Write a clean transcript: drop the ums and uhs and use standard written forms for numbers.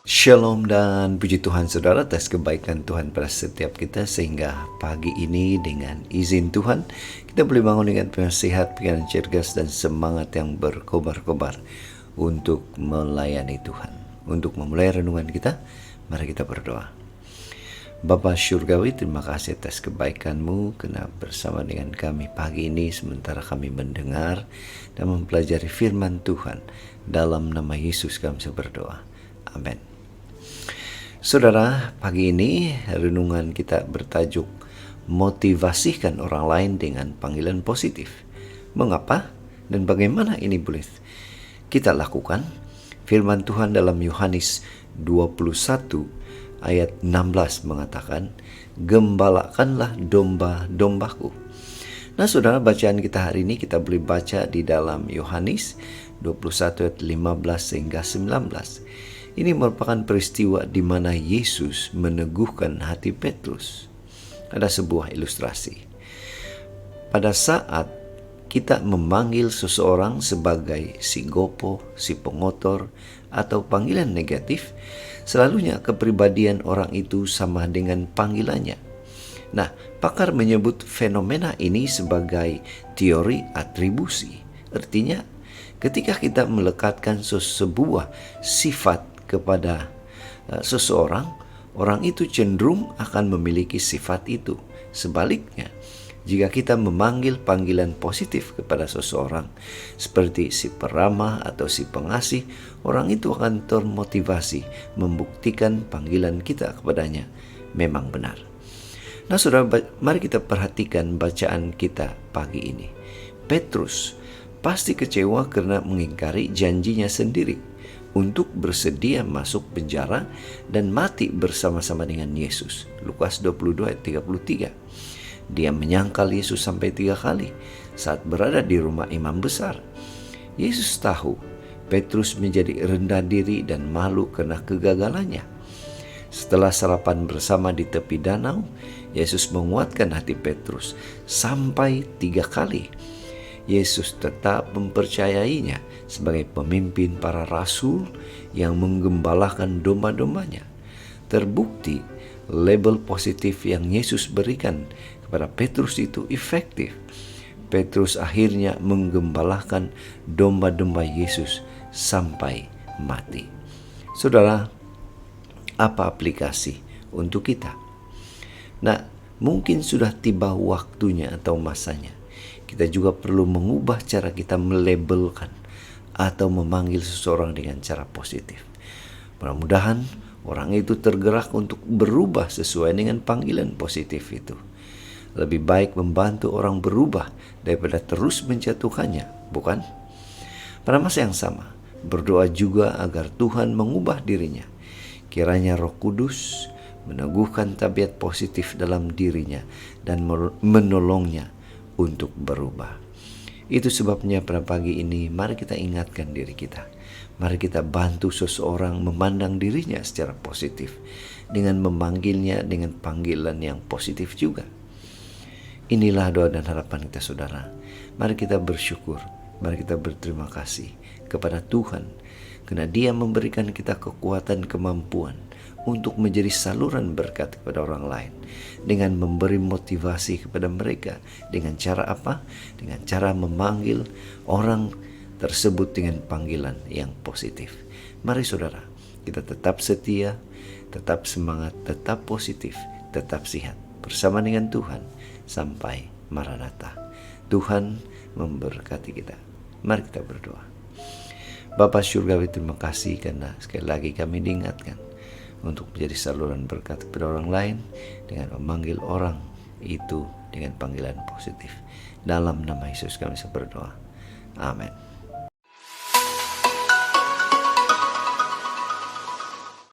Shalom dan puji Tuhan saudara atas kebaikan Tuhan pada setiap kita, sehingga pagi ini dengan izin Tuhan kita boleh bangun dengan pikiran sehat, pikiran cergas dan semangat yang berkobar-kobar untuk melayani Tuhan. Untuk memulai renungan kita, mari kita berdoa. Bapa Syurgawi, terima kasih atas kebaikan-Mu karena bersama dengan kami pagi ini sementara kami mendengar dan mempelajari firman Tuhan. Dalam nama Yesus kami berdoa. Amin. Saudara, pagi ini renungan kita bertajuk motivasikan orang lain dengan panggilan positif. Mengapa dan bagaimana ini boleh kita lakukan? Firman Tuhan dalam Yohanes 21 ayat 16 mengatakan, "Gembalakanlah domba-dombaku." Nah, saudara, bacaan kita hari ini kita boleh baca di dalam Yohanes 21 ayat 15 hingga 19. Ini merupakan peristiwa di mana Yesus meneguhkan hati Petrus. Ada sebuah ilustrasi. Pada saat kita memanggil seseorang sebagai si gopo, si pengotor, atau panggilan negatif, selalunya kepribadian orang itu sama dengan panggilannya. Nah, pakar menyebut fenomena ini sebagai teori atribusi. Artinya, ketika kita melekatkan sebuah sifat kepada seseorang, orang itu cenderung akan memiliki sifat itu. Sebaliknya, jika kita memanggil panggilan positif kepada seseorang seperti si peramah atau si pengasih, orang itu akan termotivasi membuktikan panggilan kita kepadanya memang benar. Nah, saudara, mari kita perhatikan bacaan kita pagi ini. Petrus pasti kecewa karena mengingkari janjinya sendiri untuk bersedia masuk penjara dan mati bersama-sama dengan Yesus. Lukas 22 ayat 33. Dia menyangkal Yesus sampai 3 kali saat berada di rumah imam besar. Yesus tahu Petrus menjadi rendah diri dan malu karena kegagalannya. Setelah sarapan bersama di tepi danau, Yesus menguatkan hati Petrus sampai 3 kali. Yesus tetap mempercayainya sebagai pemimpin para rasul yang menggembalakan domba-dombanya. Terbukti label positif yang Yesus berikan kepada Petrus itu efektif. Petrus akhirnya menggembalakan domba-domba Yesus sampai mati. Saudara, apa aplikasi untuk kita? Nah, mungkin sudah tiba waktunya atau masanya kita juga perlu mengubah cara kita melabelkan atau memanggil seseorang dengan cara positif. Mudah-mudahan orang itu tergerak untuk berubah sesuai dengan panggilan positif itu. Lebih baik membantu orang berubah daripada terus menjatuhkannya, bukan? Pada masa yang sama, berdoa juga agar Tuhan mengubah dirinya. Kiranya Roh Kudus meneguhkan tabiat positif dalam dirinya dan menolongnya untuk berubah. Itu sebabnya pada pagi ini mari kita ingatkan diri kita. Mari kita bantu seseorang memandang dirinya secara positif dengan memanggilnya dengan panggilan yang positif juga. Inilah doa dan harapan kita, saudara. Mari kita bersyukur, mari kita berterima kasih kepada Tuhan karena Dia memberikan kita kekuatan, kemampuan untuk menjadi saluran berkat kepada orang lain dengan memberi motivasi kepada mereka. Dengan cara apa? Dengan cara memanggil orang tersebut dengan panggilan yang positif. Mari saudara, kita tetap setia, tetap semangat, tetap positif, tetap sehat bersama dengan Tuhan sampai Maranatha. Tuhan memberkati kita. Mari kita berdoa. Bapa Syurgawi, terima kasih karena sekali lagi kami diingatkan untuk menjadi saluran berkat kepada orang lain dengan memanggil orang itu dengan panggilan positif. Dalam nama Yesus kami berdoa. Amin.